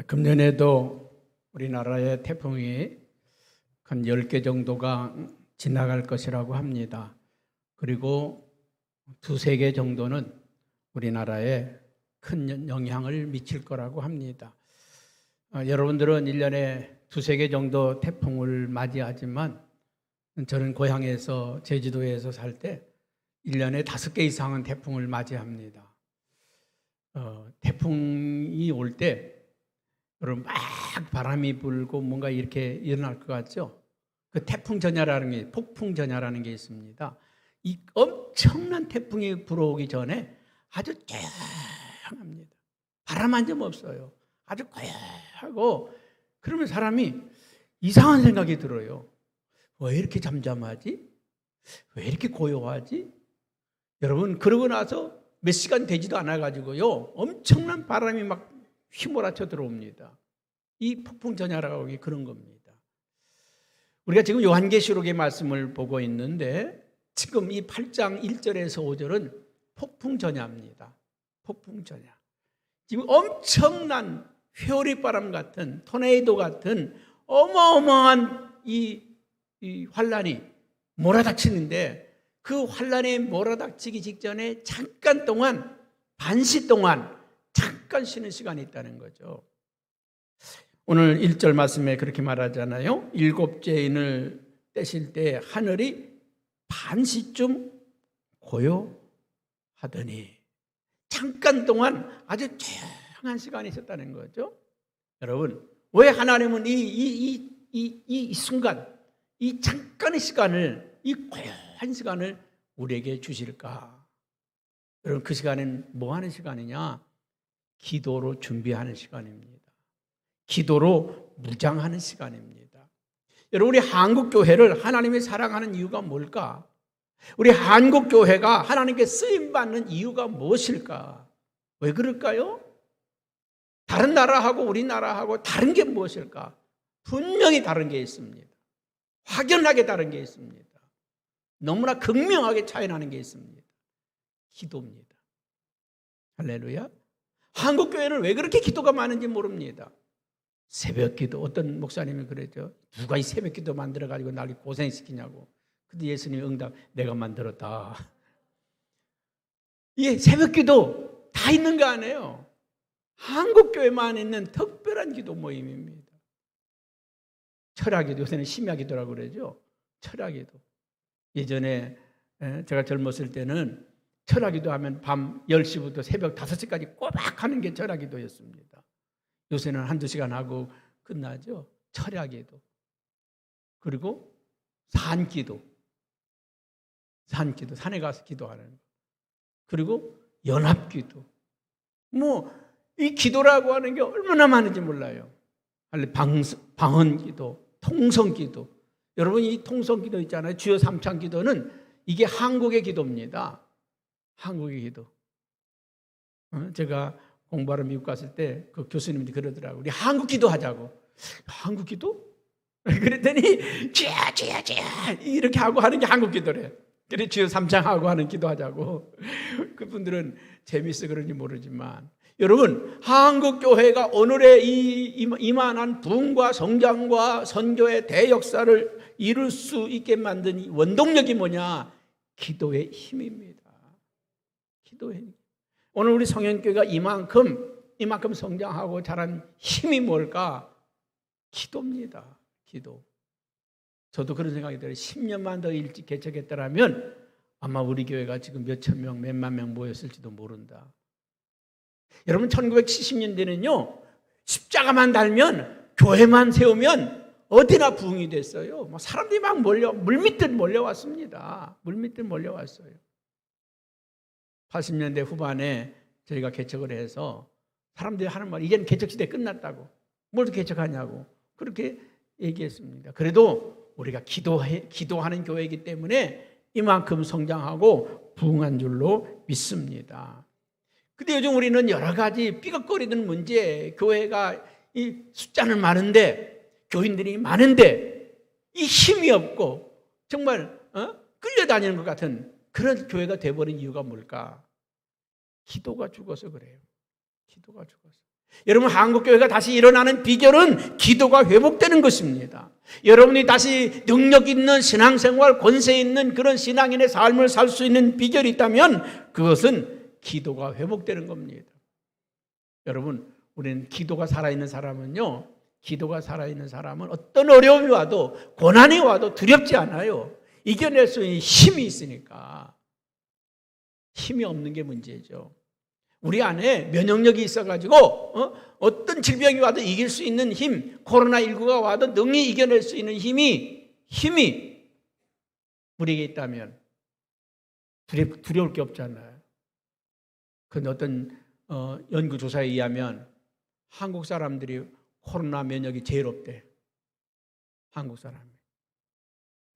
금년에도 우리나라에 태풍이 한 10개 정도가 지나갈 것이라고 합니다. 그리고 2-3개 정도는 우리나라에 큰 영향을 미칠 거라고 합니다. 여러분들은 1년에 2-3개 정도 태풍을 맞이하지만 저는 고향에서 제주도에서 살 때 1년에 5개 이상은 태풍을 맞이합니다. 태풍이 올 때 여러분 막 바람이 불고 뭔가 이렇게 일어날 것 같죠? 그 태풍 전야라는 게, 폭풍 전야라는 게 있습니다. 이 엄청난 태풍이 불어오기 전에 아주 조용합니다. 바람 한 점 없어요. 아주 고요하고, 그러면 사람이 이상한 생각이 들어요. 왜 이렇게 잠잠하지? 왜 이렇게 고요하지? 여러분, 그러고 나서 몇 시간 되지도 않아가지고요, 엄청난 바람이 막 휘몰아쳐 들어옵니다. 이 폭풍 전야라고 하는 게 그런 겁니다. 우리가 지금 요한계시록의 말씀을 보고 있는데, 지금 이 8장 1절에서 5절은 폭풍 전야입니다. 폭풍 전야. 지금 엄청난 회오리 바람 같은, 토네이도 같은 어마어마한 이 환란이 몰아닥치는데, 그 환란에 몰아닥치기 직전에 잠깐 동안, 반시 동안 잠깐 쉬는 시간이 있다는 거죠. 오늘 1절 말씀에 그렇게 말하잖아요. 7째 인을 떼실 때 하늘이 반시쯤 고요하더니, 잠깐 동안 아주 조용한 시간이 있었다는 거죠. 여러분, 왜 하나님은 이 순간, 이 잠깐의 시간을, 이 고요한 시간을 우리에게 주실까? 여러분, 그 시간은 뭐 하는 시간이냐? 기도로 준비하는 시간입니다. 기도로 무장하는 시간입니다. 여러분, 우리 한국교회를 하나님이 사랑하는 이유가 뭘까? 우리 한국교회가 하나님께 쓰임받는 이유가 무엇일까? 왜 그럴까요? 다른 나라하고 우리나라하고 다른 게 무엇일까? 분명히 다른 게 있습니다. 확연하게 다른 게 있습니다. 너무나 극명하게 차이나는 게 있습니다. 기도입니다. 할렐루야. 한국교회는 왜 그렇게 기도가 많은지 모릅니다. 새벽기도, 어떤 목사님이 그랬죠. 누가 이 새벽기도 만들어가지고 날 고생시키냐고. 근데 예수님이 응답, 내가 만들었다. 이 새벽기도 다 있는 거 아니에요. 한국교회만 있는 특별한 기도 모임입니다. 철야기도, 요새는 심야기도라고 그러죠. 철야기도. 예전에 제가 젊었을 때는 철야기도 하면 밤 10시부터 새벽 5시까지 꼬박 하는 게 철야기도였습니다. 요새는 1-2시간 하고 끝나죠. 철야기도. 그리고 산기도, 산에 가서 기도하는 거. 그리고 연합기도. 이 기도라고 하는 게 얼마나 많은지 몰라요. 방언기도, 통성기도. 여러분, 이 통성기도 있잖아요. 주여 삼창기도는 이게 한국의 기도입니다. 한국의 기도. 제가 공부하러 미국 갔을 때 그 교수님들이 그러더라고요. 우리 한국 기도하자고. 한국 기도? 그랬더니 주여 이렇게 하고 하는 게 한국 기도래. 그래, 주여 삼창하고 하는 기도하자고. 그분들은 재밌어 그런지 모르지만, 여러분, 한국교회가 오늘의 이만한 부흥과 성장과 선교의 대역사를 이룰 수 있게 만든 이 원동력이 뭐냐? 기도의 힘입니다. 기도의 힘. 오늘 우리 성현교회가 이만큼 성장하고 자란 힘이 뭘까? 기도입니다. 기도. 저도 그런 생각이 들어요. 10년만 더 일찍 개척했더라면 아마 우리 교회가 지금 몇천 명, 몇만 명 모였을지도 모른다. 여러분, 1970년대는요, 십자가만 달면, 교회만 세우면 어디나 부흥이 됐어요. 사람들이 막 물밀듯 몰려왔습니다. 물밀듯 몰려왔어요. 80년대 후반에 저희가 개척을 해서 사람들이 하는 말, 이제는 개척시대 끝났다고. 뭘 개척하냐고. 그렇게 얘기했습니다. 그래도 우리가 기도하는 교회이기 때문에 이만큼 성장하고 부흥한 줄로 믿습니다. 근데 요즘 우리는 여러 가지 삐걱거리는 문제, 교회가 이 숫자는 많은데, 교인들이 많은데 이 힘이 없고 정말 끌려다니는 것 같은 그런 교회가 돼버린 이유가 뭘까? 기도가 죽어서 그래요. 기도가 죽어서. 여러분, 한국교회가 다시 일어나는 비결은 기도가 회복되는 것입니다. 여러분이 다시 능력 있는 신앙생활, 권세 있는 그런 신앙인의 삶을 살 수 있는 비결이 있다면 그것은 기도가 회복되는 겁니다. 여러분, 우리는 기도가 살아있는 사람은요, 기도가 살아있는 사람은 어떤 어려움이 와도, 고난이 와도 두렵지 않아요. 이겨낼 수 있는 힘이 있으니까. 힘이 없는 게 문제죠. 우리 안에 면역력이 있어가지고 어떤 질병이 와도 이길 수 있는 힘, 코로나19가 와도 능히 이겨낼 수 있는 힘이 우리에게 있다면 두려울 게 없잖아요. 그런데 어떤 연구조사에 의하면 한국 사람들이 코로나 면역이 제일 없대. 한국 사람이.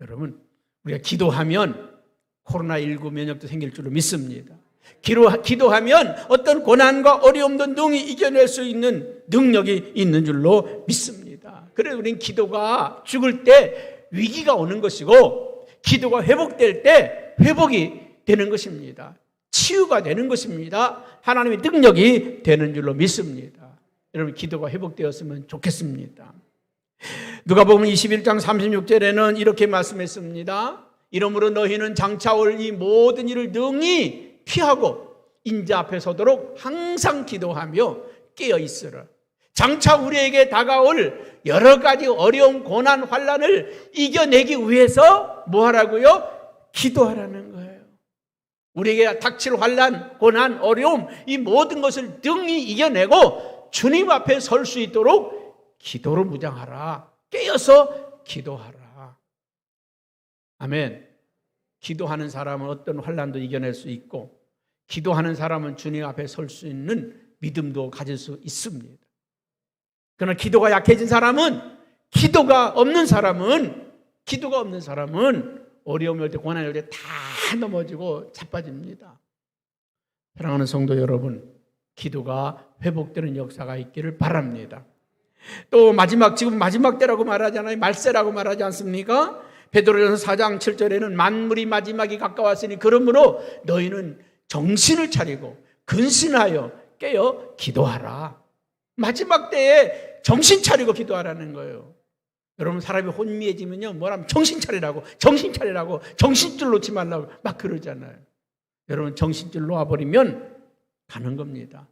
여러분, 우리가 기도하면 코로나19 면역도 생길 줄로 믿습니다. 기도하면 어떤 고난과 어려움도 능히 이겨낼 수 있는 능력이 있는 줄로 믿습니다. 그래서 우리는 기도가 죽을 때 위기가 오는 것이고, 기도가 회복될 때 회복이 되는 것입니다. 치유가 되는 것입니다. 하나님의 능력이 되는 줄로 믿습니다. 여러분, 기도가 회복되었으면 좋겠습니다. 누가복음 21장 36절에는 이렇게 말씀했습니다. 이러므로 너희는 장차 올 이 모든 일을 능히 피하고 인자 앞에 서도록 항상 기도하며 깨어 있으라. 장차 우리에게 다가올 여러 가지 어려움, 고난, 환난을 이겨내기 위해서 뭐 하라고요? 기도하라는 거예요. 우리에게 닥칠 환난, 고난, 어려움, 이 모든 것을 능히 이겨내고 주님 앞에 설 수 있도록 기도로 무장하라. 깨어서 기도하라. 아멘. 기도하는 사람은 어떤 환난도 이겨낼 수 있고, 기도하는 사람은 주님 앞에 설 수 있는 믿음도 가질 수 있습니다. 그러나 기도가 약해진 사람은, 기도가 없는 사람은 어려움이 올 때, 고난이 올 때 다 넘어지고 자빠집니다. 사랑하는 성도 여러분, 기도가 회복되는 역사가 있기를 바랍니다. 또 지금 마지막 때라고 말하잖아요. 말세라고 말하지 않습니까? 베드로전서 4장 7절에는 만물이 마지막이 가까웠으니 그러므로 너희는 정신을 차리고 근신하여 깨어 기도하라. 마지막 때에 정신 차리고 기도하라는 거예요. 여러분, 사람이 혼미해지면요, 뭐라면 정신 차리라고 정신줄 놓지 말라고 막 그러잖아요. 여러분, 정신줄 놓아버리면 가는 겁니다.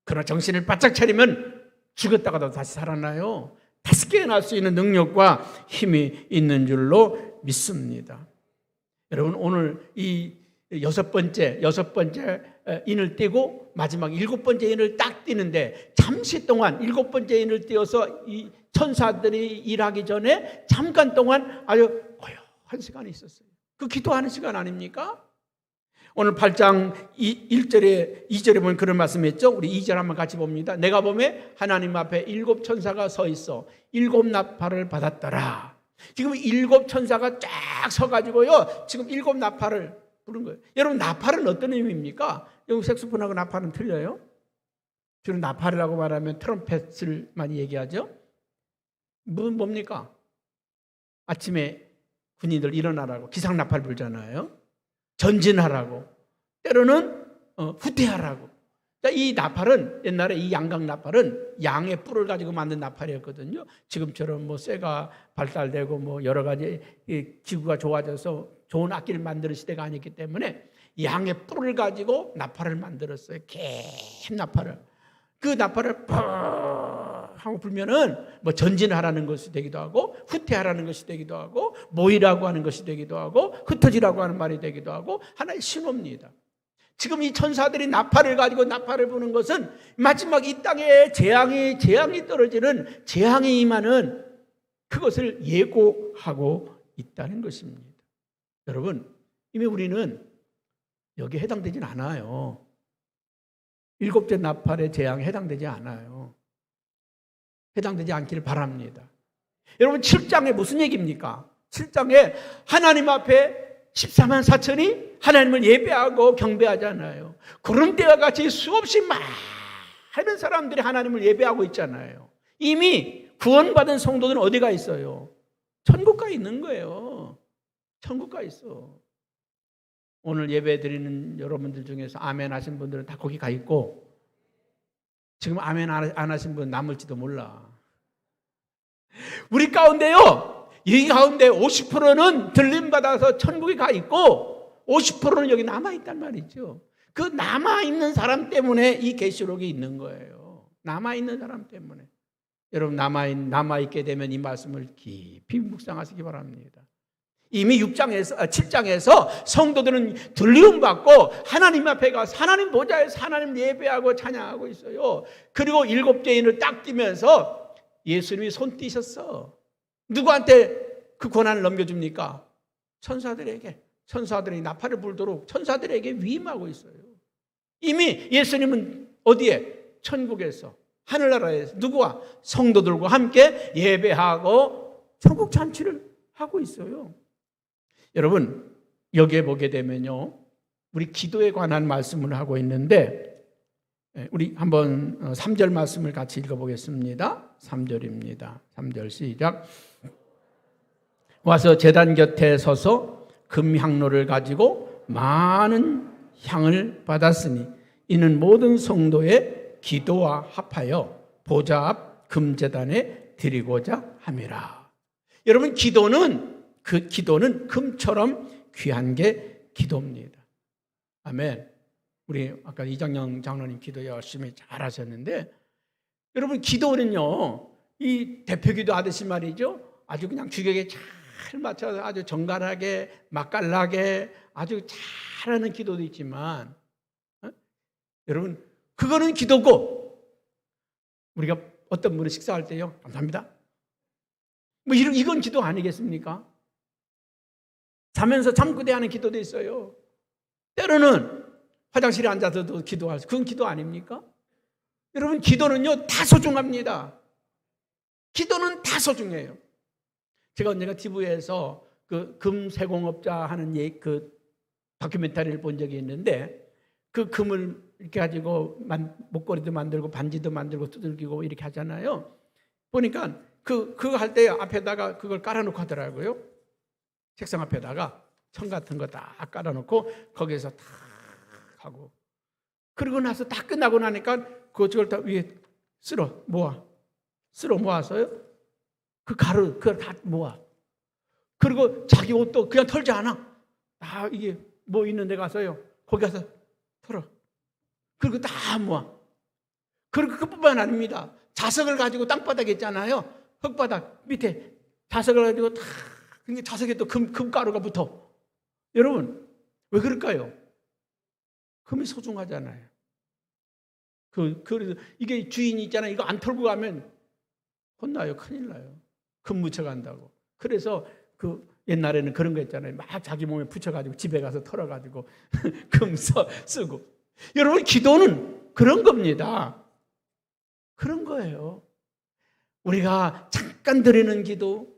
그러나 정신을 바짝 차리면 죽었다가도 다시 살아나요. 다시 깨어날 수 있는 능력과 힘이 있는 줄로 믿습니다. 여러분, 오늘 이 여섯 번째 인을 띄고 마지막 일곱 번째 인을 딱 띄는데, 잠시 동안 일곱 번째 인을 띄어서 이 천사들이 일하기 전에 잠깐 동안 아주 고요한 시간이 있었어요. 그 기도하는 시간 아닙니까? 오늘 8장 2절에 보면 그런 말씀했죠. 우리 2절 한번 같이 봅니다. 내가 보매 하나님 앞에 일곱 천사가 서 있어 일곱 나팔을 받았더라. 지금 일곱 천사가 쫙 서가지고요, 지금 일곱 나팔을 부른 거예요. 여러분, 나팔은 어떤 의미입니까? 여러분, 색소폰하고 나팔은 틀려요? 주로 나팔이라고 말하면 트럼펫을 많이 얘기하죠. 뭡니까? 아침에 군인들 일어나라고 기상 나팔 불잖아요. 전진하라고, 때로는 후퇴하라고. 이 나팔은, 옛날에 이 양각 나팔은 양의 뿔을 가지고 만든 나팔이었거든요. 지금처럼 뭐 쇠가 발달되고 뭐 여러 가지 기구가 좋아져서 좋은 악기를 만드는 시대가 아니기 때문에 양의 뿔을 가지고 나팔을 만들었어요. 긴 나팔을. 그 나팔을 펑 하고 불면은 뭐 전진하라는 것이 되기도 하고, 후퇴하라는 것이 되기도 하고, 모이라고 하는 것이 되기도 하고, 흩어지라고 하는 말이 되기도 하고, 하나의 신호입니다. 지금 이 천사들이 나팔을 가지고 나팔을 부는 것은 마지막 이 땅에 재앙이 떨어지는, 재앙이 임하는 그것을 예고하고 있다는 것입니다. 여러분, 이미 우리는 여기에 해당되진 않아요. 일곱째 나팔의 재앙에 해당되지 않아요. 해당되지 않기를 바랍니다. 여러분, 7장에 무슨 얘기입니까? 7장에 하나님 앞에 14만 4천이 하나님을 예배하고 경배하잖아요. 구름 때와 같이 수없이 많은 사람들이 하나님을 예배하고 있잖아요. 이미 구원받은 성도들은 어디가 있어요? 천국가 있는 거예요. 천국가 있어. 오늘 예배 드리는 여러분들 중에서 아멘 하신 분들은 다 거기 가 있고, 지금 아멘 안 하신 분 남을지도 몰라. 우리 가운데요, 이 가운데 50%는 들림받아서 천국에 가 있고 50%는 여기 남아있단 말이죠. 그 남아있는 사람 때문에 이 계시록이 있는 거예요. 남아있는 사람 때문에. 여러분 남아있게 되면 이 말씀을 깊이 묵상하시기 바랍니다. 이미 7장에서 성도들은 들리움 받고 하나님 앞에 가서 하나님 보좌에서 하나님 예배하고 찬양하고 있어요. 그리고 7죄인을 딱 띄면서 예수님이 손 띄셨어. 누구한테 그 권한을 넘겨줍니까? 천사들에게. 천사들이 나팔을 불도록 천사들에게 위임하고 있어요. 이미 예수님은 어디에? 천국에서, 하늘나라에서 누구와? 성도들과 함께 예배하고 천국 잔치를 하고 있어요. 여러분, 여기에 보게 되면요, 우리 기도에 관한 말씀을 하고 있는데, 우리 한번 3절 말씀을 같이 읽어보겠습니다. 3절입니다. 3절 시작. 와서 제단 곁에 서서 금향로를 가지고 많은 향을 받았으니 이는 모든 성도의 기도와 합하여 보좌 앞 금제단에 드리고자 함이라. 여러분, 기도는 금처럼 귀한 게 기도입니다. 아멘. 우리 아까 이장영 장로님 기도 열심히 잘 하셨는데, 여러분, 기도는요, 이 대표기도 하듯이 말이죠, 아주 그냥 주격에 잘 맞춰서 아주 정갈하게 맛깔나게 아주 잘하는 기도도 있지만, 여러분, 그거는 기도고, 우리가 어떤 분이 식사할 때요, 감사합니다, 뭐 이건 기도 아니겠습니까? 자면서 잠꼬대하는 기도도 있어요. 때로는 화장실에 앉아서도 기도할 수, 그건 기도 아닙니까? 여러분, 기도는요 다 소중합니다. 기도는 다 소중해요. 제가 언젠가 TV에서 그 금세공업자 하는 그 다큐멘터리를 본 적이 있는데, 그 금을 이렇게 가지고 목걸이도 만들고 반지도 만들고 두들기고 이렇게 하잖아요. 보니까 그거 할 때 앞에다가 그걸 깔아놓고 하더라고요. 책상 앞에다가 천 같은 거 딱 깔아놓고 거기에서 탁 하고, 그러고 나서 다 끝나고 나니까 그걸 다 위에 쓸어 모아서요, 그 가루 그걸 다 모아. 그리고 자기 옷도 그냥 털지 않아. 이게 뭐 있는 데 가서요, 거기 가서 털어. 그리고 다 모아. 그리고 그뿐만 아닙니다. 자석을 가지고 땅바닥에 있잖아요, 흙바닥 밑에 자석을 가지고 다, 자석에 또 금가루가 붙어. 여러분, 왜 그럴까요? 금이 소중하잖아요. 그래서 이게 주인이 있잖아요, 이거 안 털고 가면 혼나요. 큰일 나요. 금 묻혀간다고. 그래서 옛날에는 그런 거 있잖아요. 막 자기 몸에 붙여가지고 집에 가서 털어가지고 금 쓰고. 여러분, 기도는 그런 겁니다. 그런 거예요. 우리가 잠깐 드리는 기도.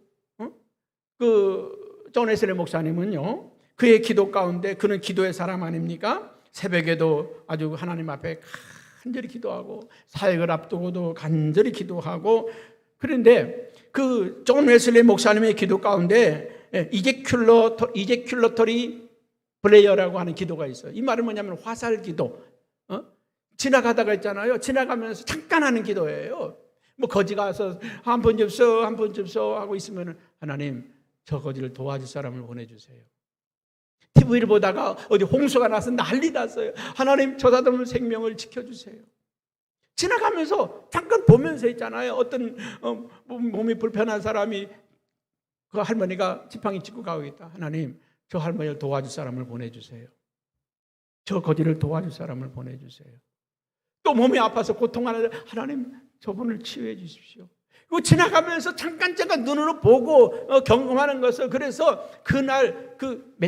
존 웨슬리 목사님은요, 그의 기도 가운데, 그는 기도의 사람 아닙니까? 새벽에도 아주 하나님 앞에 간절히 기도하고, 사역을 앞두고도 간절히 기도하고. 그런데 그 존 웨슬리 목사님의 기도 가운데 이제큘러터리 플레이어라고 하는 기도가 있어요. 이 말은 뭐냐면 화살 기도. 지나가다가 있잖아요, 지나가면서 잠깐 하는 기도예요. 뭐 거지 가서 한 번 줍소 하고 있으면, 하나님 저 거지를 도와줄 사람을 보내주세요. TV를 보다가 어디 홍수가 나서 난리 났어요. 하나님 저 사람의 생명을 지켜주세요. 지나가면서 잠깐 보면서 있잖아요. 어떤 몸이 불편한 사람이, 그 할머니가 지팡이 짚고 가고 있다. 하나님 저 할머니를 도와줄 사람을 보내주세요. 저 거지를 도와줄 사람을 보내주세요. 또 몸이 아파서 고통하는, 하나님 저분을 치유해 주십시오. 이거 지나가면서 잠깐 눈으로 보고 경험하는 것을, 그래서 그날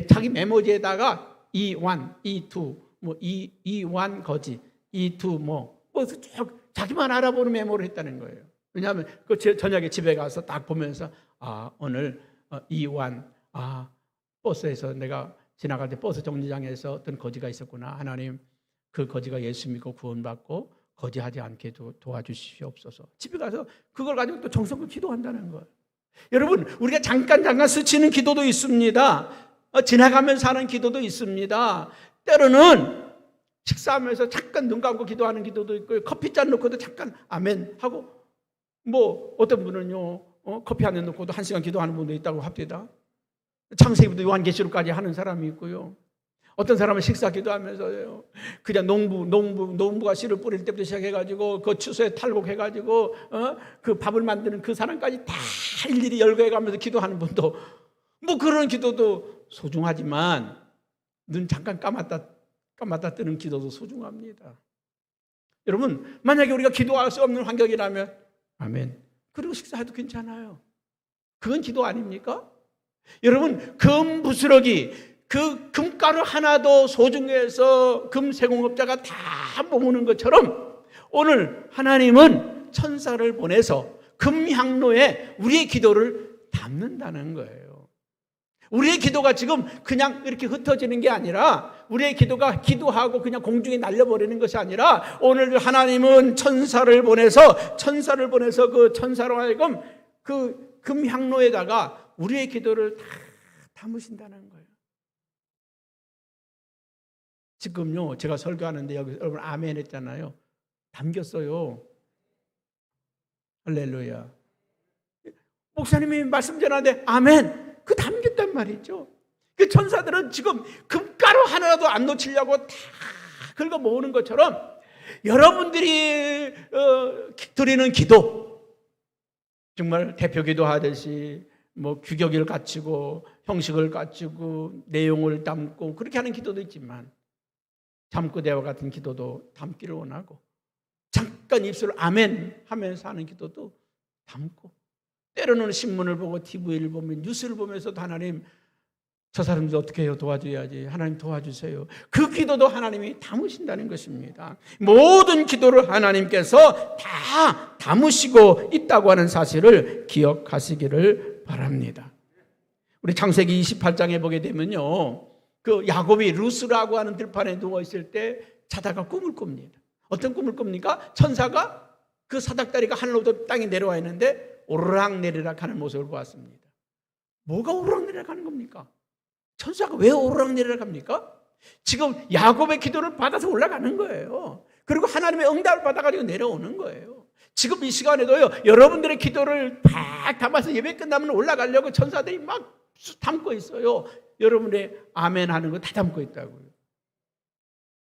자기 메모지에다가 이완, 이투, 이완 거지, 이투 자기만 알아보는 메모를 했다는 거예요. 왜냐하면 저녁에 집에 가서 딱 보면서, 오늘 이완, 버스에서 내가 지나갈 때 버스 정류장에서 어떤 거지가 있었구나. 하나님 그 거지가 예수 믿고 구원받고 거지하지 않게 도와주시옵소서. 집에 가서 그걸 가지고 또 정성껏 기도한다는 거예요. 여러분, 우리가 잠깐 스치는 기도도 있습니다. 지나가면서 하는 기도도 있습니다. 때로는 식사하면서 잠깐 눈 감고 기도하는 기도도 있고요. 커피잔 놓고도 잠깐 아멘 하고, 뭐 어떤 분은요 커피 한 잔 놓고도 1시간 기도하는 분도 있다고 합니다. 창세기부터 요한계시록까지 하는 사람이 있고요. 어떤 사람은 식사 기도하면서요 그냥 농부가 씨를 뿌릴 때부터 시작해가지고 그 추수에 탈곡해가지고 그 밥을 만드는 그 사람까지 다 일일이 열거해가면서 기도하는 분도, 뭐 그런 기도도 소중하지만 눈 잠깐 감았다 뜨는 기도도 소중합니다. 여러분, 만약에 우리가 기도할 수 없는 환경이라면 아멘 그리고 식사해도 괜찮아요. 그건 기도 아닙니까? 여러분, 금 부스러기 그 금가루 하나도 소중해서 금세공업자가 다 모으는 것처럼 오늘 하나님은 천사를 보내서 금향로에 우리의 기도를 담는다는 거예요. 우리의 기도가 지금 그냥 이렇게 흩어지는 게 아니라, 우리의 기도가 기도하고 그냥 공중에 날려버리는 것이 아니라, 오늘 하나님은 천사를 보내서 그 천사로 하여금 그 금향로에다가 우리의 기도를 다 담으신다는 거예요. 지금요 제가 설교하는데 여기 여러분 아멘 했잖아요. 담겼어요. 할렐루야. 목사님이 말씀 전하는데 아멘, 그 담겼단 말이죠. 그 천사들은 지금 금가루 하나라도 안 놓치려고 다 긁어 모으는 것처럼 여러분들이 드리는 기도, 정말 대표 기도하듯이 뭐 규격을 갖추고 형식을 갖추고 내용을 담고 그렇게 하는 기도도 있지만, 잠꼬대와 같은 기도도 담기를 원하고, 잠깐 입술을 아멘 하면서 하는 기도도 담고, 때로는 신문을 보고 TV를 보면 뉴스를 보면서도 하나님 저 사람들 어떻게 해요? 도와줘야지. 하나님 도와주세요. 그 기도도 하나님이 담으신다는 것입니다. 모든 기도를 하나님께서 다 담으시고 있다고 하는 사실을 기억하시기를 바랍니다. 우리 창세기 28장에 보게 되면요, 그 야곱이 루스라고 하는 들판에 누워 있을 때 자다가 꿈을 꿉니다. 어떤 꿈을 꿉니까? 천사가 그 사닥다리가 하늘로부터 땅에 내려와 있는데 오르락내리락 하는 모습을 보았습니다. 뭐가 오르락내리락 하는 겁니까? 천사가 왜 오르락내리락 합니까? 지금 야곱의 기도를 받아서 올라가는 거예요. 그리고 하나님의 응답을 받아가지고 내려오는 거예요. 지금 이 시간에도요, 여러분들의 기도를 팍 담아서 예배 끝나면 올라가려고 천사들이 막 담고 있어요. 여러분의 아멘 하는 거 다 담고 있다고요.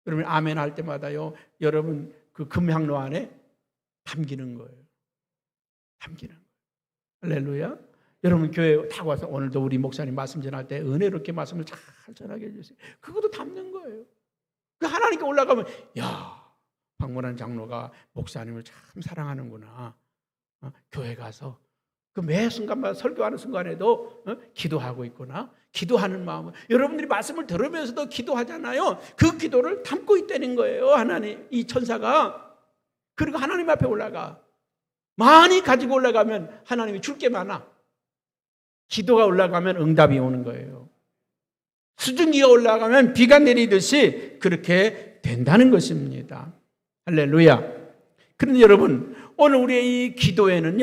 여러분 아멘 할 때마다요, 여러분 그 금향로 안에 담기는 거예요. 담기는 거예요. 할렐루야. 여러분 교회 다 와서 오늘도 우리 목사님 말씀 전할 때 은혜롭게 말씀을 잘 전하게 해주세요. 그것도 담는 거예요. 그 하나님께 올라가면, 야, 박문환 장로가 목사님을 참 사랑하는구나. 교회 가서 그 매 순간마다 설교하는 순간에도 기도하고 있구나. 기도하는 마음을, 여러분들이 말씀을 들으면서도 기도하잖아요. 그 기도를 담고 있다는 거예요. 하나님, 이 천사가. 그리고 하나님 앞에 올라가. 많이 가지고 올라가면 하나님이 줄 게 많아. 기도가 올라가면 응답이 오는 거예요. 수증기가 올라가면 비가 내리듯이 그렇게 된다는 것입니다. 할렐루야. 그런데 여러분, 오늘 우리의 이 기도에는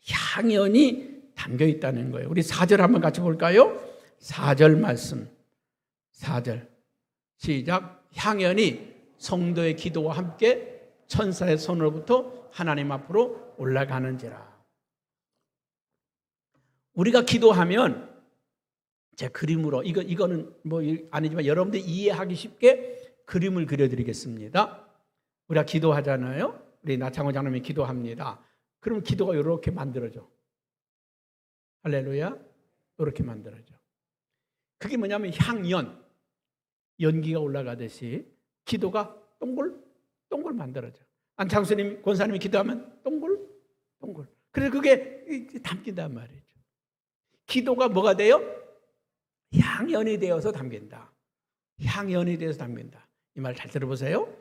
향연이 담겨 있다는 거예요. 우리 4절 한번 같이 볼까요? 4절 말씀. 4절 시작. 향연이 성도의 기도와 함께 천사의 손으로부터 하나님 앞으로 올라가는지라. 우리가 기도하면, 제 그림으로, 이거는 뭐 아니지만 여러분들 이해하기 쉽게 그림을 그려드리겠습니다. 우리가 기도하잖아요. 우리 나창호 장로님이 기도합니다. 그럼 기도가 이렇게 만들어져. 할렐루야. 이렇게 만들어져. 그게 뭐냐면 향연, 연기가 올라가듯이 기도가 동글 만들어져. 안창수님, 권사님이 기도하면 동글. 그래서 그게 담긴단 말이죠. 기도가 뭐가 돼요? 향연이 되어서 담긴다. 향연이 되어서 담긴다. 이 말 잘 들어보세요.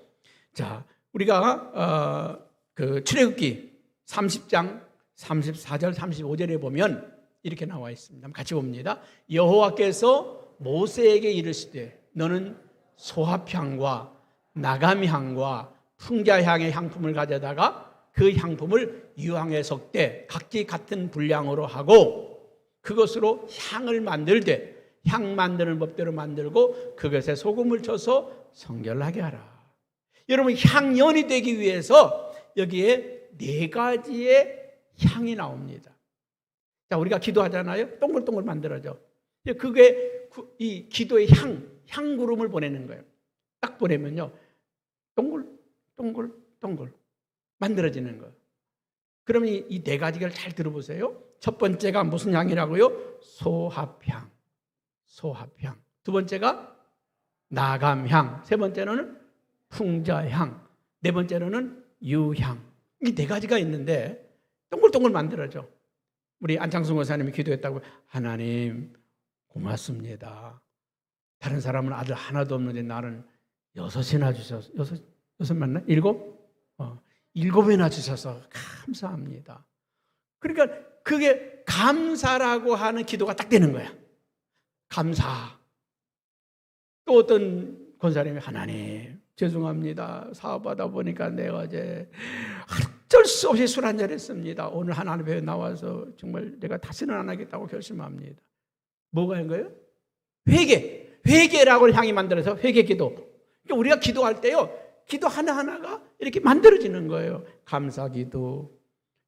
자, 우리가 그 출애굽기 30장 34절 35절에 보면 이렇게 나와 있습니다. 같이 봅니다. 여호와께서 모세에게 이르시되 너는 소합향과 나감향과 풍자향의 향품을 가져다가 그 향품을 유황에 섞되 각기 같은 분량으로 하고 그것으로 향을 만들되 향 만드는 법대로 만들고 그것에 소금을 쳐서 성결하게 하라. 여러분, 향연이 되기 위해서 여기에 4가지의 향이 나옵니다. 자, 우리가 기도하잖아요. 동글동글 만들어져. 그게 이 기도의 향 구름을 보내는 거예요. 딱 보내면요, 동글 만들어지는 거예요. 그러면 이 4가지를 잘 들어보세요. 첫 번째가 무슨 향이라고요? 소합향. 두 번째가 나감향. 세 번째로는 풍자향. 네 번째로는 유향. 이 4가지가 있는데 동글동글 만들어져. 우리 안창순 권사님이 기도했다고, 하나님 고맙습니다. 다른 사람은 아들 하나도 없는데 나는 6이나 주셔서, 6 맞나? 7이나 주셔서 감사합니다. 그러니까 그게 감사라고 하는 기도가 딱 되는 거야. 감사. 또 어떤 권사님이, 하나님 죄송합니다. 사업하다 보니까 내가 어제 어쩔 수 없이 술 한잔 했습니다. 오늘 하나님 앞에 나와서 정말 내가 다시는 안 하겠다고 결심합니다. 뭐가 한 거예요? 회개라고 향이 만들어서 회개기도. 그러니까 우리가 기도할 때요, 기도 하나하나가 이렇게 만들어지는 거예요. 감사기도,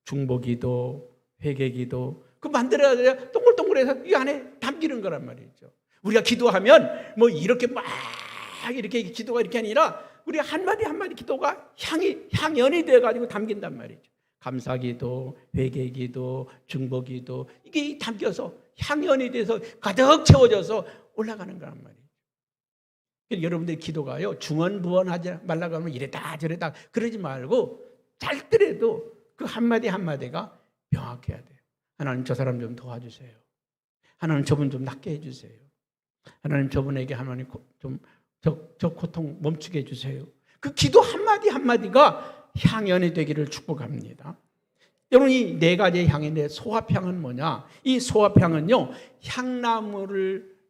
중보기도, 회개기도. 그 만들어야 동글동글해서 이 안에 담기는 거란 말이죠. 우리가 기도하면 뭐 이렇게 막 이렇게 기도가 이렇게 아니라 우리 한마디 한마디 기도가 향연이 되어가지고 담긴단 말이죠. 감사기도, 회개기도, 중보기도, 이게 담겨서 향연이 돼서 가득 채워져서 올라가는 거란 말이죠. 여러분들의 기도가요, 중언부언하지 말라고 하면 이랬다 저랬다 그러지 말고 짧더라도 그 한마디 한마디가 명확해야 돼요. 하나님, 저 사람 좀 도와주세요. 하나님, 저분 좀 낫게 해주세요. 하나님, 저분에게 하나님 좀 저 고통 멈추게 해주세요. 그 기도 한마디 한마디가 향연이 되기를 축복합니다. 여러분, 이 4가지의 향인데 소합향은 뭐냐? 이 소합향은요,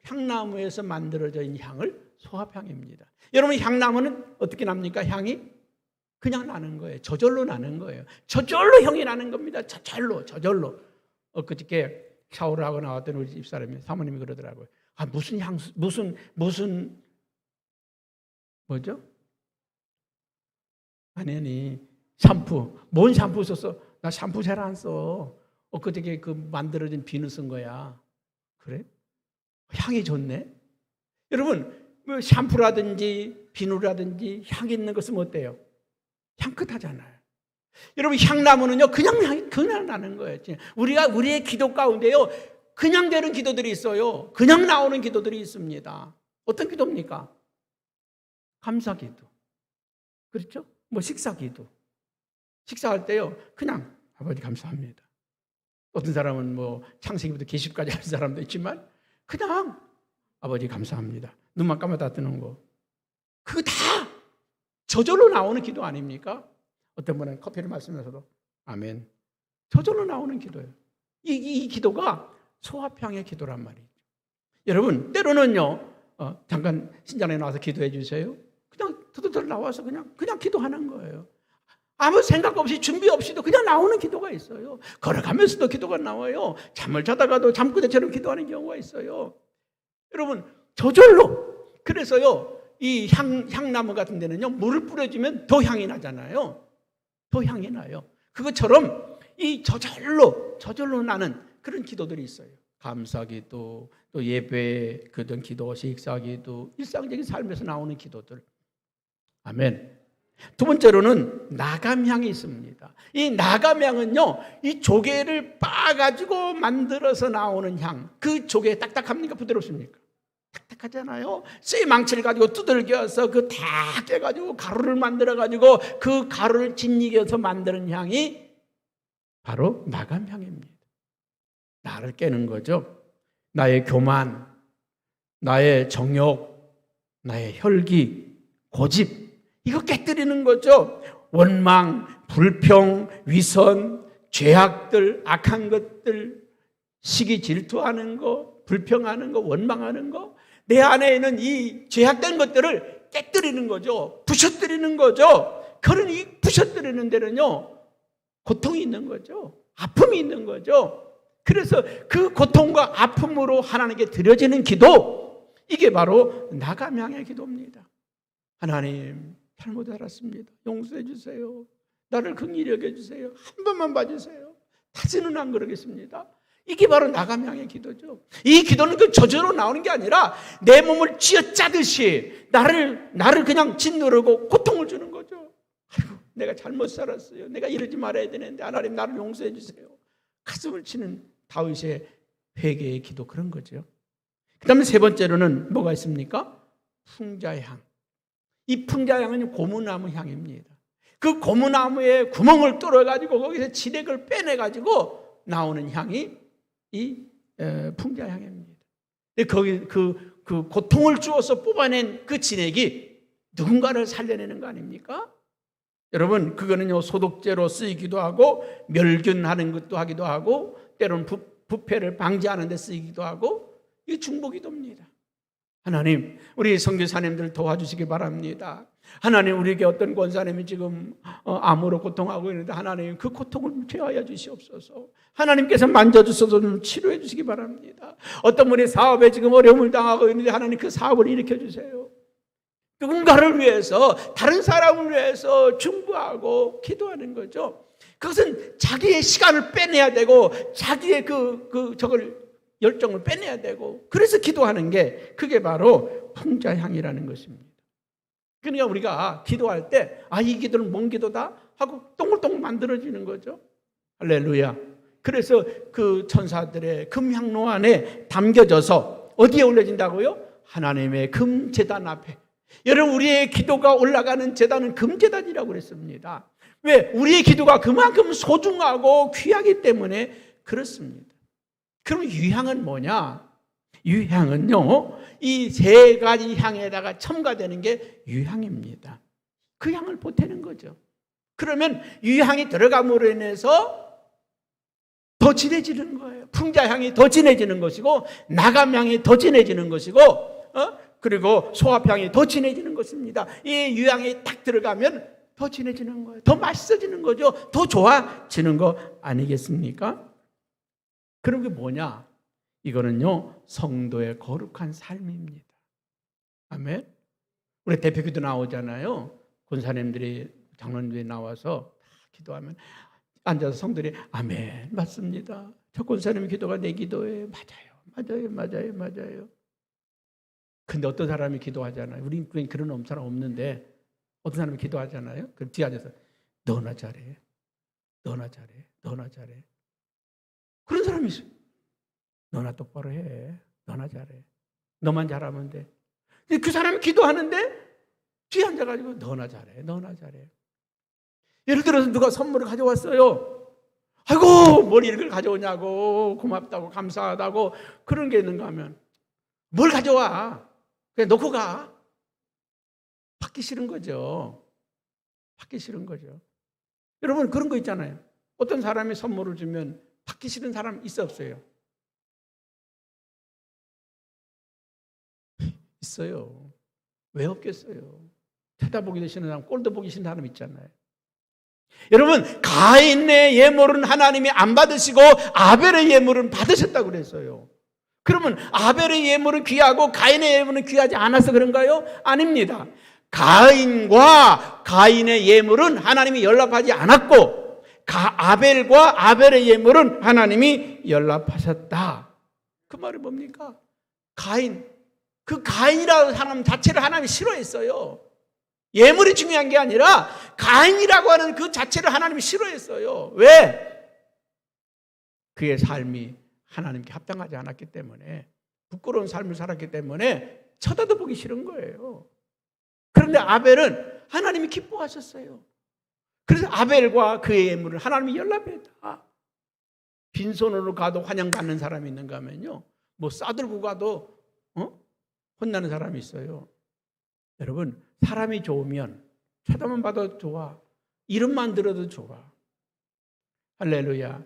향나무에서 만들어져 있는 향을 소합향입니다. 여러분, 향나무는 어떻게 납니까? 향이 그냥 나는 거예요. 저절로 나는 거예요. 저절로 향이 나는 겁니다. 저절로. 엊그저께 샤워를 하고 나왔더니 우리 집사람이, 사모님이 그러더라고요. 무슨 향수, 무슨 뭐죠? 아니 샴푸. 뭔 샴푸 썼어? 나 샴푸 잘 안 써. 엊그저께 그 만들어진 비누 쓴 거야. 그래? 향이 좋네. 여러분, 뭐 샴푸라든지 비누라든지 향 있는 거 쓰면 어때요? 향긋하잖아요. 여러분, 향나무는요, 그냥 나는 거예요. 우리의 기도 가운데요, 그냥 되는 기도들이 있어요. 그냥 나오는 기도들이 있습니다. 어떤 기도입니까? 감사기도. 그렇죠? 뭐 식사기도. 식사할 때요, 그냥 아버지 감사합니다. 어떤 사람은 뭐 창세기부터 계시까지 하는 사람도 있지만 그냥 아버지 감사합니다. 눈만 감았다 뜨는 거. 그거 다 저절로 나오는 기도 아닙니까? 어떤 분은 커피를 마시면서도 아멘. 저절로 나오는 기도예요. 이 기도가 소합향의 기도란 말이죠. 여러분, 때로는요, 잠깐 신장에 나와서 기도해 주세요. 그냥 터덜 나와서 그냥 기도하는 거예요. 아무 생각 없이 준비 없이도 그냥 나오는 기도가 있어요. 걸어가면서도 기도가 나와요. 잠을 자다가도 잠꾸대처럼 기도하는 경우가 있어요. 여러분, 저절로. 그래서요, 이 향나무 같은 데는요, 물을 뿌려주면 더 향이 나잖아요. 더 향이 나요. 그것처럼 이 저절로 나는 그런 기도들이 있어요. 감사기도, 또 예배, 그런 기도, 식사기도, 일상적인 삶에서 나오는 기도들. 아멘. 두 번째로는 나감향이 있습니다. 이 나감향은요, 이 조개를 빻아가지고 만들어서 나오는 향. 그 조개 딱딱합니까? 부드럽습니까? 딱딱하잖아요. 쇠망치를 가지고 두들겨서 다 깨가지고 가루를 만들어가지고 그 가루를 짓이겨서 만드는 향이 바로 나감향입니다. 나를 깨는 거죠. 나의 교만, 나의 정욕, 나의 혈기, 고집, 이거 깨뜨리는 거죠. 원망, 불평, 위선, 죄악들, 악한 것들, 시기 질투하는 거, 불평하는 거, 원망하는 거, 내 안에 있는 이 죄악된 것들을 깨뜨리는 거죠. 부셔뜨리는 거죠. 그러니 부셔뜨리는 데는요, 고통이 있는 거죠. 아픔이 있는 거죠. 그래서 그 고통과 아픔으로 하나님께 드려지는 기도, 이게 바로 나감양의 기도입니다. 하나님, 잘못 알았습니다. 용서해 주세요. 나를 긍휼히 여겨주세요. 한 번만 봐주세요. 다시는 안 그러겠습니다. 이게 바로 나감양의 기도죠. 이 기도는 그 저절로 나오는 게 아니라 내 몸을 쥐어짜듯이 나를 그냥 짓누르고 고통을 주는 거죠. 아이고, 내가 잘못 살았어요. 내가 이러지 말아야 되는데 하나님 나를 용서해 주세요. 가슴을 치는 다윗의 회개의 기도, 그런 거죠. 그 다음에 세 번째로는 뭐가 있습니까? 풍자향. 이 풍자향은 고무나무 향입니다. 그 고무나무에 구멍을 뚫어가지고 거기서 진액을 빼내가지고 나오는 향이 이 풍자향입니다. 거기 그 고통을 주어서 뽑아낸 그 진액이 누군가를 살려내는 거 아닙니까? 여러분, 그거는요, 소독제로 쓰이기도 하고 멸균하는 것도 하기도 하고 때로는 부패를 방지하는 데 쓰이기도 하고, 이게 중보기도입니다. 하나님, 우리 선교사님들 도와주시기 바랍니다. 하나님, 우리에게 어떤 권사님이 지금 암으로 고통하고 있는데 하나님, 그 고통을 제하여 주시옵소서. 하나님께서 만져주셔서 좀 치료해 주시기 바랍니다. 어떤 분이 사업에 지금 어려움을 당하고 있는데 하나님, 그 사업을 일으켜 주세요. 누군가를 위해서, 다른 사람을 위해서 중보하고 기도하는 거죠. 그것은 자기의 시간을 빼내야 되고 자기의 저걸 열정을 빼내야 되고, 그래서 기도하는 게, 그게 바로 풍자향이라는 것입니다. 그러니까 우리가 기도할 때 이 기도는 뭔 기도다 하고 동글동글 만들어지는 거죠. 할렐루야. 그래서 그 천사들의 금향로 안에 담겨져서 어디에 올려진다고요? 하나님의 금제단 앞에. 여러분, 우리의 기도가 올라가는 제단은 금제단이라고 그랬습니다. 왜? 우리의 기도가 그만큼 소중하고 귀하기 때문에 그렇습니다. 그럼 유향은 뭐냐? 유향은요, 이 세 가지 향에다가 첨가되는 게 유향입니다. 그 향을 보태는 거죠. 그러면 유향이 들어감으로 인해서 더 진해지는 거예요. 풍자향이 더 진해지는 것이고, 나감향이 더 진해지는 것이고, 그리고 소합향이 더 진해지는 것입니다. 이 유향이 딱 들어가면 더 진해지는 거예요. 더 맛있어지는 거죠. 더 좋아지는 거 아니겠습니까? 그럼 그게 뭐냐? 이거는요, 성도의 거룩한 삶입니다. 아멘. 우리 대표기도 나오잖아요. 권사님들이, 장로님들이 나와서 기도하면 앉아서 성들이 아멘, 맞습니다. 저 권사님 기도가 내 기도예요. 맞아요. 근데 어떤 사람이 기도하잖아요. 우린 그런 사람 없는데 어떤 사람이 기도하잖아요. 그럼 뒤에 앉아서 너나 잘해. 그런 사람이 있어요. 너나 똑바로 해. 너나 잘해. 너만 잘하면 돼. 근데 그 사람이 기도하는데 뒤에 앉아가지고 너나 잘해. 예를 들어서 누가 선물을 가져왔어요. 아이고, 뭘 이걸 가져오냐고, 고맙다고, 감사하다고, 그런 게 있는가 하면 뭘 가져와? 그냥 놓고 가. 받기 싫은 거죠. 여러분, 그런 거 있잖아요. 어떤 사람이 선물을 주면 받기 싫은 사람 있어, 없어요? 있어요. 왜 없겠어요? 쳐다보기도 싫은 사람, 꼴도 보기 싫은 사람 있잖아요. 여러분, 가인의 예물은 하나님이 안 받으시고 아벨의 예물은 받으셨다고 그랬어요. 그러면 아벨의 예물은 귀하고 가인의 예물은 귀하지 않아서 그런가요? 아닙니다. 가인과 가인의 예물은 하나님이 연락하지 않았고, 아벨과 아벨의 예물은 하나님이 연락하셨다. 그 말이 뭡니까? 그 가인이라는 사람 자체를 하나님이 싫어했어요. 예물이 중요한 게 아니라 가인이라고 하는 그 자체를 하나님이 싫어했어요. 왜? 그의 삶이 하나님께 합당하지 않았기 때문에, 부끄러운 삶을 살았기 때문에 쳐다도 보기 싫은 거예요. 그런데 아벨은 하나님이 기뻐하셨어요. 그래서 아벨과 그의 예물을 하나님이 연락했다. 빈손으로 가도 환영받는 사람이 있는가 하면요, 뭐 싸들고 가도 혼나는 사람이 있어요. 여러분, 사람이 좋으면 쳐다만 봐도 좋아. 이름만 들어도 좋아. 할렐루야.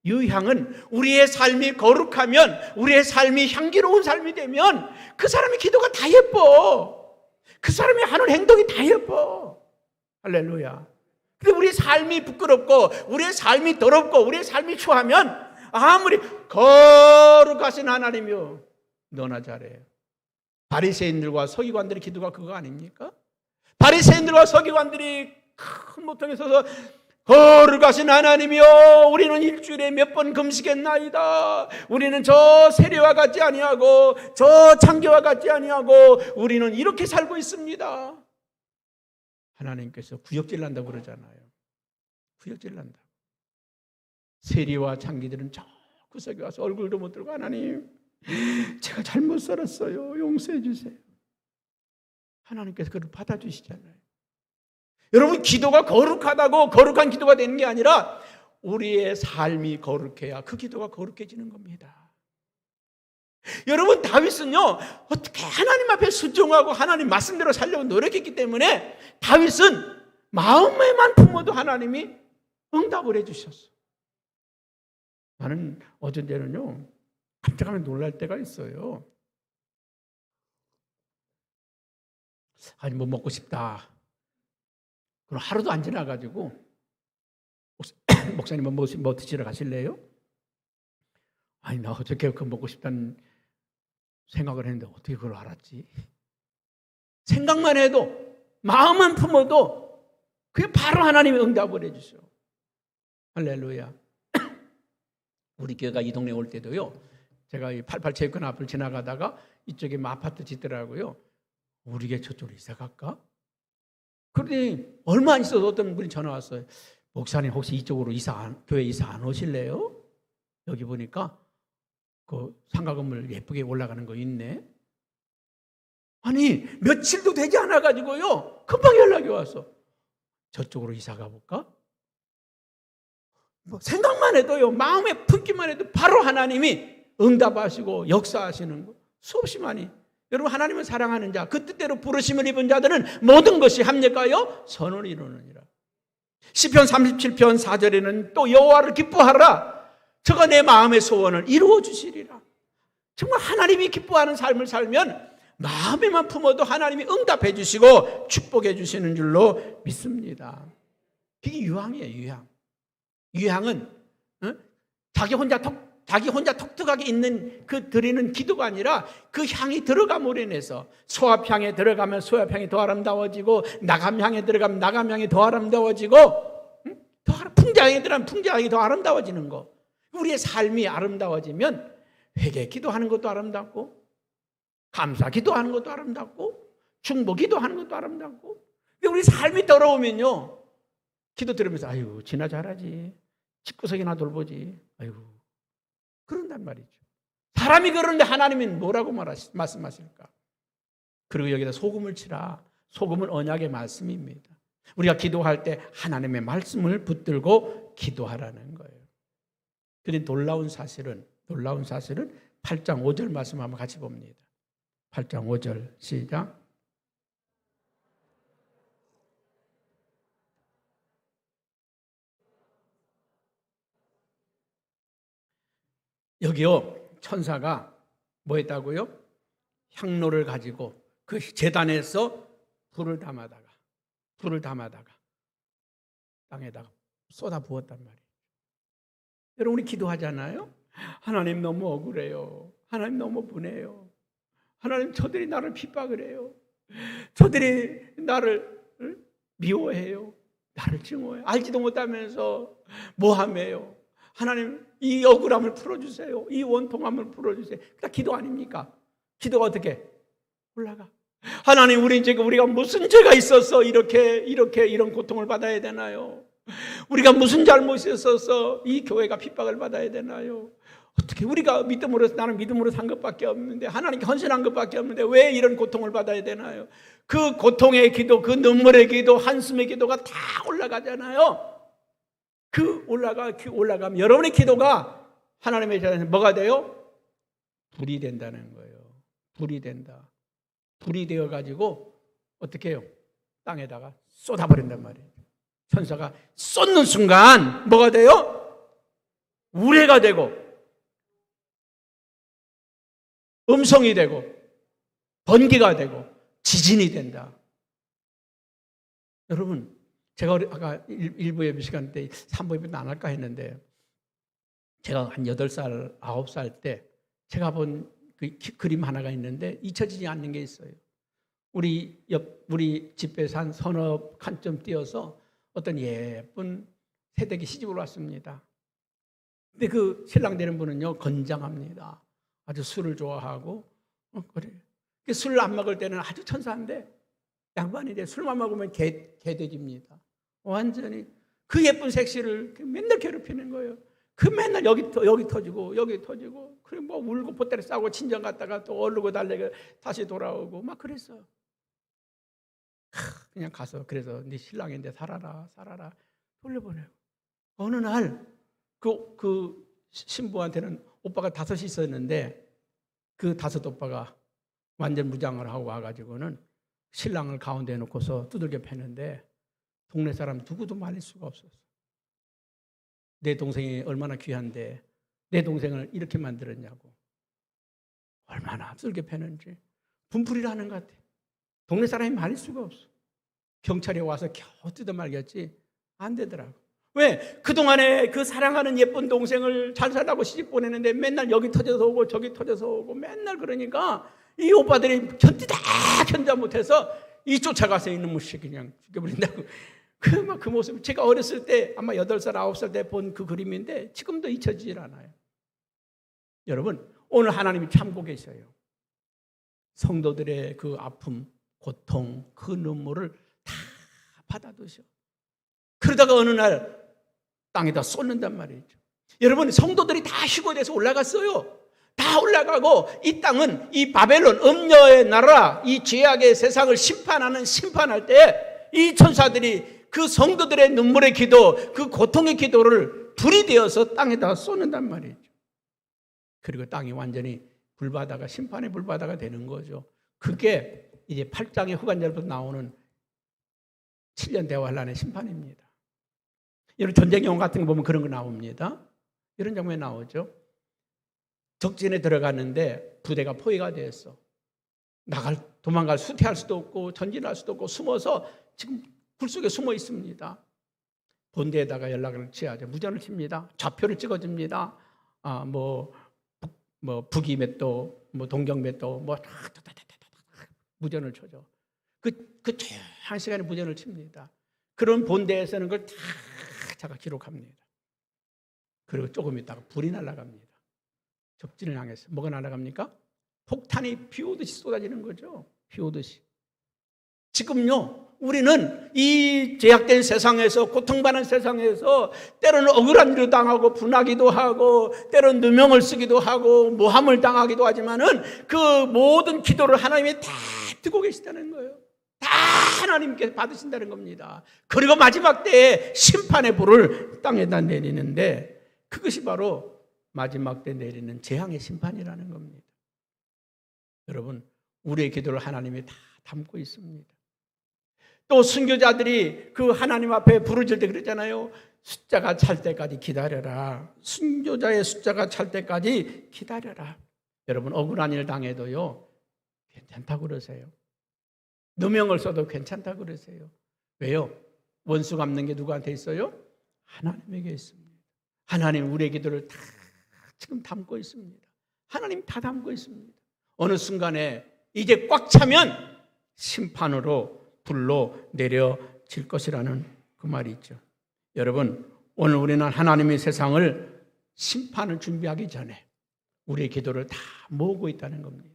유향은 우리의 삶이 거룩하면, 우리의 삶이 향기로운 삶이 되면 그 사람의 기도가 다 예뻐. 그 사람이 하는 행동이 다 예뻐. 할렐루야. 근데 우리의 삶이 부끄럽고 우리의 삶이 더럽고 우리의 삶이 추하면 아무리 거룩하신 하나님이요, 너나 잘해. 바리새인들과 서기관들의 기도가 그거 아닙니까? 바리새인들과 서기관들이 큰 모퉁이에 서서 거룩하신 하나님이여, 우리는 일주일에 몇 번 금식했나이다. 우리는 저 세례와 같지 아니하고 저 창교와 같지 아니하고 우리는 이렇게 살고 있습니다. 하나님께서 구역질 난다고 그러잖아요. 구역질 난다. 세리와 창기들은 저 구석에 와서 얼굴도 못 들고, 하나님 제가 잘못 살았어요, 용서해 주세요. 하나님께서 그걸 받아주시잖아요. 여러분, 기도가 거룩하다고 거룩한 기도가 되는 게 아니라 우리의 삶이 거룩해야 그 기도가 거룩해지는 겁니다. 여러분, 다윗은요, 어떻게 하나님 앞에 순종하고 하나님 말씀대로 살려고 노력했기 때문에 다윗은 마음에만 품어도 하나님이 응답을 해주셨어. 나는 어쩐 때는요, 깜짝하면 놀랄 때가 있어요. 아니, 뭐 먹고 싶다. 그럼 하루도 안 지나가지고 목사님 뭐 드시러 가실래요? 아니, 나 어저께 그거 먹고 싶다는 생각을 했는데 어떻게 그걸 알았지? 생각만 해도, 마음만 품어도 그게 바로 하나님이 응답을 해주셔. 할렐루야. 우리 교회가 이 동네에 올 때도요, 제가 이 88체육관 앞을 지나가다가 이쪽에 아파트 짓더라고요. 우리 교회 저쪽으로 이사 갈까? 그러더니 얼마 안 있어서 어떤 분이 전화 왔어요. 목사님 혹시 이쪽으로 교회 이사 안 오실래요? 여기 보니까 그 상가 건물 예쁘게 올라가는 거 있네. 아니, 며칠도 되지 않아 가지고요, 금방 연락이 왔어. 저쪽으로 이사 가볼까? 뭐 생각만 해도요, 마음에 품기만 해도 바로 하나님이 응답하시고 역사하시는 거 수없이 많이. 여러분, 하나님을 사랑하는 자, 그 뜻대로 부르심을 입은 자들은 모든 것이 합력하여 선을 이루느니라. 시편 37편 4절에는 또 여호와를 기뻐하라, 저가 내 마음의 소원을 이루어 주시리라. 정말 하나님이 기뻐하는 삶을 살면 마음에만 품어도 하나님이 응답해 주시고 축복해 주시는 줄로 믿습니다. 이게 유향이에요. 유향. 유향은 자기 혼자 독특하게 있는 그 드리는 기도가 아니라 그 향이 들어감으로 인해서 소합향에 들어가면 소합향이 더 아름다워지고, 나감향에 들어가면 나감향이 더 아름다워지고, 풍자향에 들어가면 풍자향이 더 아름다워지는 거. 우리의 삶이 아름다워지면 회개 기도하는 것도 아름답고, 감사 기도하는 것도 아름답고, 중보 기도하는 것도 아름답고. 우리 삶이 더러우면요, 기도 들으면서 아유, 지나 잘하지, 집구석이나 돌보지, 아유, 그런단 말이죠. 사람이 그러는데 하나님은 뭐라고 말씀하실까? 그리고 여기다 소금을 치라. 소금은 언약의 말씀입니다. 우리가 기도할 때 하나님의 말씀을 붙들고 기도하라는 거예요. 그런데 놀라운 사실은 8장 5절 말씀 한번 같이 봅니다. 8장 5절 시작. 여기요, 천사가 뭐 했다고요? 향로를 가지고 그 제단에서 불을 담아다가 땅에다가 쏟아 부었단 말이에요. 여러분, 우리 기도하잖아요. 하나님 너무 억울해요. 하나님 너무 분해요. 하나님, 저들이 나를 핍박을 해요. 저들이 나를 미워해요. 나를 증오해요. 알지도 못하면서 모함해요. 하나님, 이 억울함을 풀어주세요. 이 원통함을 풀어주세요. 그게 기도 아닙니까? 기도가 어떻게 올라가? 하나님, 우리가 무슨 죄가 있어서 이런 고통을 받아야 되나요? 우리가 무슨 잘못이 있어서 이 교회가 핍박을 받아야 되나요? 어떻게 나는 믿음으로 산 것밖에 없는데, 하나님께 헌신한 것밖에 없는데 왜 이런 고통을 받아야 되나요? 그 고통의 기도, 그 눈물의 기도, 한숨의 기도가 다 올라가잖아요. 올라가면 여러분의 기도가 하나님의 자리에서 뭐가 돼요? 불이 된다는 거예요. 불이 된다. 불이 되어가지고 어떻게 해요? 땅에다가 쏟아버린단 말이에요. 천사가 쏟는 순간 뭐가 돼요? 우레가 되고, 음성이 되고, 번개가 되고, 지진이 된다. 여러분, 제가 아까 1부 예배 시간 때 3부 예배는 안 할까 했는데, 제가 한 8살, 9살 때 제가 본 그 그림 하나가 있는데 잊혀지지 않는 게 있어요. 우리 집에서 한 서너 칸쯤 뛰어서 어떤 예쁜 새댁이 시집을 왔습니다. 근데 그 신랑 되는 분은요, 건장합니다. 아주 술을 좋아하고, 그래. 술 안 먹을 때는 아주 천사인데, 양반인데 술만 먹으면 개돼지입니다. 완전히 그 예쁜 색시를 맨날 괴롭히는 거예요. 그 맨날 여기 터지고, 여기 터지고, 그리고 뭐 울고 보따리 싸고 친정 갔다가 또 얼르고 달래고 다시 돌아오고 막 그랬어요. 그냥 가서 그래서 네 신랑인데 살아라 돌려보내고. 어느 날 그 신부한테는 오빠가 5이 있었는데 그 5 오빠가 완전 무장을 하고 와가지고는 신랑을 가운데 놓고서 두들겨 패는데 동네 사람 누구도 말릴 수가 없었어. 내 동생이 얼마나 귀한데 내 동생을 이렇게 만들었냐고. 얼마나 두들겨 패는지 분풀이를 하는 것 같아. 동네 사람이 말릴 수가 없어. 경찰이 와서 겨우 뜯어 말겠지 안 되더라고. 왜? 그동안에 그 사랑하는 예쁜 동생을 잘 살라고 시집 보내는데 맨날 여기 터져서 오고 저기 터져서 오고 맨날 그러니까 이 오빠들이 견뎌 못해서 이 쫓아가서 있는 무시 그냥 죽여버린다고. 그 모습 제가 어렸을 때 아마 8살 9살 때 본 그 그림인데 지금도 잊혀지질 않아요. 여러분 오늘 하나님이 참고 계셔요. 성도들의 그 아픔, 고통, 그 눈물을 다 받아두셔. 그러다가 어느 날 땅에다 쏟는단 말이죠. 여러분 성도들이 다 휴거돼서 올라갔어요. 다 올라가고 이 땅은 이 바벨론 음녀의 나라, 이 죄악의 세상을 심판할 때 이 천사들이 그 성도들의 눈물의 기도, 그 고통의 기도를 불이 되어서 땅에다 쏟는단 말이죠. 그리고 땅이 완전히 불바다가 심판의 불바다가 되는 거죠. 그게 이제 8장의 후반절부터 나오는 7년 대환란의 심판입니다. 여러분 전쟁 영화 같은 거 보면 그런 거 나옵니다. 이런 장면이 나오죠. 적진에 들어갔는데 부대가 포위가 되었어. 도망갈 수태할 수도 없고 전진할 수도 없고 숨어서 지금 굴 속에 숨어 있습니다. 본대에다가 연락을 취하죠. 무전을 칩니다. 좌표를 찍어줍니다. 북이 몇 도, 동경 몇 도, 무전을 쳐줘. 그 조용한 시간에 무전을 칩니다. 그런 본대에서는 그걸 다 제가 기록합니다. 그리고 조금 있다가 불이 날아갑니다. 적진을 향해서 뭐가 날아갑니까? 폭탄이 비 오듯이 쏟아지는 거죠. 비 오듯이. 지금요, 우리는 이 제약된 세상에서, 고통받는 세상에서 때로는 억울한 일을 당하고 분하기도 하고 때로는 누명을 쓰기도 하고 모함을 당하기도 하지만은 그 모든 기도를 하나님이 다 듣고 계시다는 거예요. 다 하나님께 받으신다는 겁니다. 그리고 마지막 때에 심판의 불을 땅에다 내리는데 그것이 바로 마지막 때 내리는 재앙의 심판이라는 겁니다. 여러분, 우리의 기도를 하나님이 다 담고 있습니다. 또 순교자들이 그 하나님 앞에 부르짖을 때 그러잖아요. 숫자가 찰 때까지 기다려라. 순교자의 숫자가 찰 때까지 기다려라. 여러분 억울한 일 당해도요 괜찮다고 그러세요. 누명을 써도 괜찮다고 그러세요. 왜요? 원수 갚는 게 누구한테 있어요? 하나님에게 있습니다. 하나님 우리의 기도를 다 지금 담고 있습니다. 하나님 다 담고 있습니다. 어느 순간에 이제 꽉 차면 심판으로 불로 내려질 것이라는 그 말이 있죠. 여러분 오늘 우리는 하나님의 세상을 심판을 준비하기 전에 우리의 기도를 다 모으고 있다는 겁니다.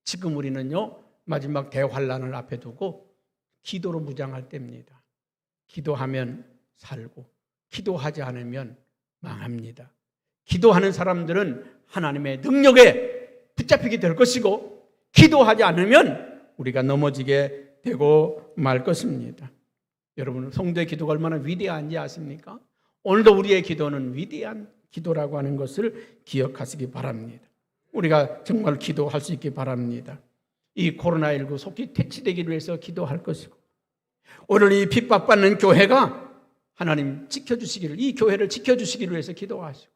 지금 우리는요 마지막 대환란을 앞에 두고 기도로 무장할 때입니다. 기도하면 살고 기도하지 않으면 망합니다. 기도하는 사람들은 하나님의 능력에 붙잡히게 될 것이고 기도하지 않으면 우리가 넘어지게 되고 말 것입니다. 여러분 성도의 기도가 얼마나 위대한지 아십니까? 오늘도 우리의 기도는 위대한 기도라고 하는 것을 기억하시기 바랍니다. 우리가 정말 기도할 수 있기 바랍니다. 이 코로나19 속히 퇴치되기를 위해서 기도할 것이고 오늘 이 핍박받는 교회가 하나님 지켜주시기를 이 교회를 지켜주시기를 위해서 기도하시고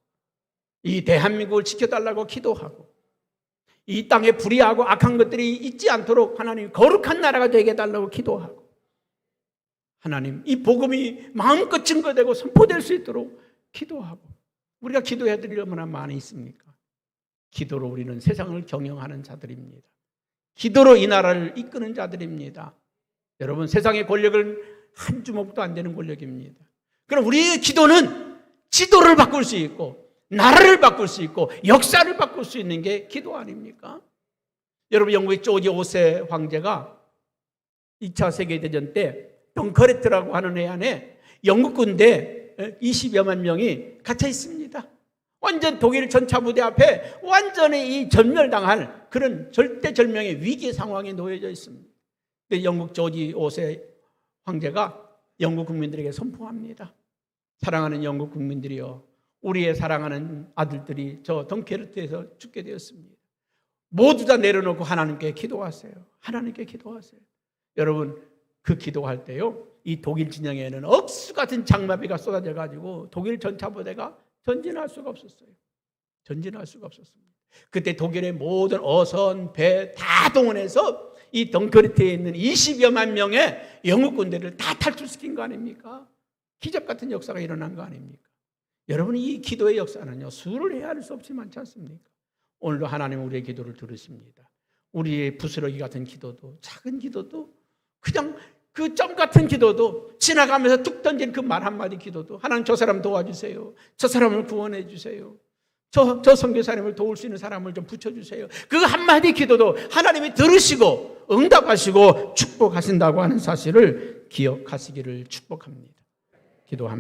이 대한민국을 지켜달라고 기도하고 이 땅에 불의하고 악한 것들이 있지 않도록 하나님 거룩한 나라가 되게 해달라고 기도하고 하나님 이 복음이 마음껏 증거되고 선포될 수 있도록 기도하고 우리가 기도해야 될 일이 얼마나 많이 있습니까? 기도로 우리는 세상을 경영하는 자들입니다. 기도로 이 나라를 이끄는 자들입니다. 여러분, 세상의 권력은 한 주먹도 안 되는 권력입니다. 그럼 우리의 기도는 지도를 바꿀 수 있고 나라를 바꿀 수 있고 역사를 바꿀 수 있는 게 기도 아닙니까? 여러분, 영국의 조지 5세 황제가 2차 세계대전 때 덩커레트라고 하는 해 안에 영국 군대 20여만 명이 갇혀 있습니다. 완전 독일 전차부대 앞에 완전히 이 전멸당할 그런 절대절명의 위기 상황에 놓여져 있습니다. 영국 조지 5세 황제가 영국 국민들에게 선포합니다. 사랑하는 영국 국민들이여, 우리의 사랑하는 아들들이 저 덩케르트에서 죽게 되었습니다. 모두 다 내려놓고 하나님께 기도하세요. 하나님께 기도하세요. 여러분, 그 기도할 때요, 이 독일 진영에는 억수 같은 장마비가 쏟아져 가지고 독일 전차부대가 전진할 수가 없었어요. 전진할 수가 없었습니다. 그때 독일의 모든 어선, 배 다 동원해서 이 덩커르트에 있는 20여만 명의 영국 군대를 다 탈출시킨 거 아닙니까? 기적 같은 역사가 일어난 거 아닙니까? 여러분, 이 기도의 역사는요, 수를 헤아릴 수 없이 많지 않습니까? 오늘도 하나님은 우리의 기도를 들으십니다. 우리의 부스러기 같은 기도도, 작은 기도도, 그냥 그 점 같은 기도도, 지나가면서 툭 던진 그 말 한마디 기도도, 하나님 저 사람 도와주세요. 저 사람을 구원해 주세요. 저 선교사님을 도울 수 있는 사람을 좀 붙여주세요. 그 한마디 기도도 하나님이 들으시고 응답하시고 축복하신다고 하는 사실을 기억하시기를 축복합니다. 기도합니다.